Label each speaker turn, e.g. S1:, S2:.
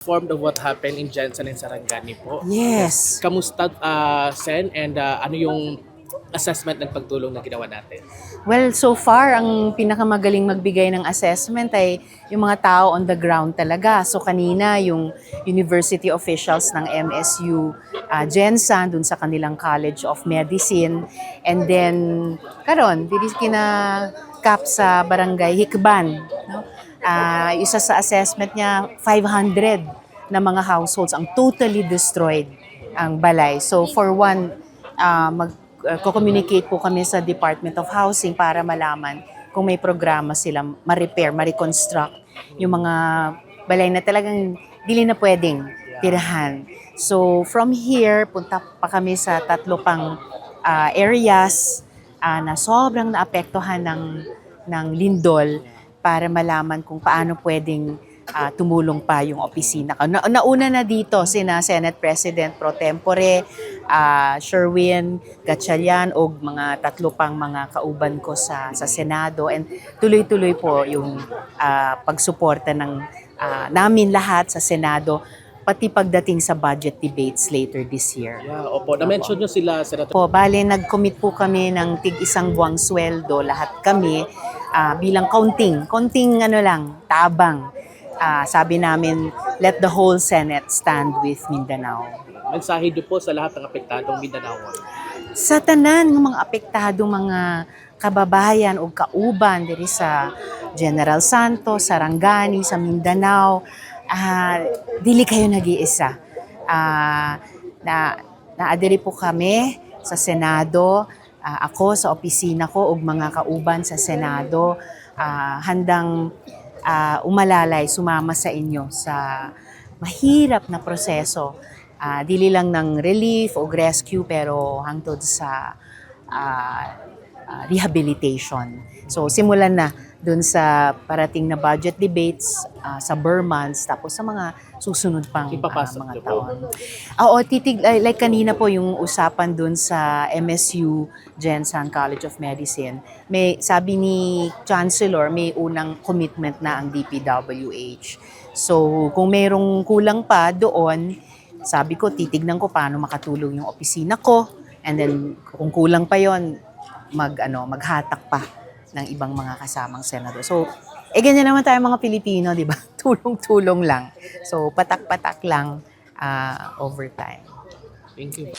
S1: Informed of what happened in Jensen and Sarangani po.
S2: Yes.
S1: Kamusta, Sen? And ano yung assessment ng pagtulong na ginawa natin?
S2: Well, so far, ang pinakamagaling magbigay ng assessment ay yung mga tao on the ground talaga. So kanina, yung university officials ng MSU Jensen, dun sa kanilang College of Medicine. And then, karon, dili kina Kap sa Barangay Hikban. No? Isa sa assessment niya, 500 na mga households ang totally destroyed ang balay. So for one, communicate po kami sa Department of Housing para malaman kung may programa sila ma-repair, ma-reconstruct yung mga balay na talagang dili na pwedeng tirahan. So from here, punta pa kami sa 3 pang areas na sobrang naapektuhan ng lindol para malaman kung paano pwedeng tumulong pa yung opisina. Nauna na dito sina Senate President Pro Tempore, Sherwin Gatchalian o mga 3 pang mga kauban ko sa Senado, and tuloy-tuloy po yung pagsuporta ng namin lahat sa Senado, pati pagdating sa budget debates later this year.
S1: Yeah, opo. Na-mention nyo sila, Senator.
S2: Bale, nag-commit po kami ng tig-1 buwang sweldo, lahat kami, bilang konting ano lang, tabang. Sabi namin, let the whole Senate stand with Mindanao.
S1: Mensahe nyo po sa lahat ng apektadong Mindanaoan.
S2: Sa tanan ng mga apektadong mga kababayan o kauban diri sa General Santos, Sarangani, sa Mindanao, dili kayo nag-iisa. Naadiri po kami sa Senado, ako sa opisina ko ug mga kauban sa Senado, handang umalalay, sumama sa inyo sa mahirap na proseso. Dili lang ng relief o rescue, pero hangtod sa rehabilitation. So simulan na dun sa parating na budget debates, sa months, tapos sa mga susunod pang mga taon. Oo, like kanina po yung usapan dun sa MSU Jensen College of Medicine, sabi ni Chancellor, may unang commitment na ang DPWH. So kung mayroong kulang pa doon, sabi ko, titignan ko paano makatulong yung opisina ko, and then kung kulang pa yon, maghatak pa ng ibang mga kasamang senador. So, ganyan naman tayo mga Pilipino, di ba? Tulong-tulong lang. So, patak-patak lang over time.
S1: Thank you.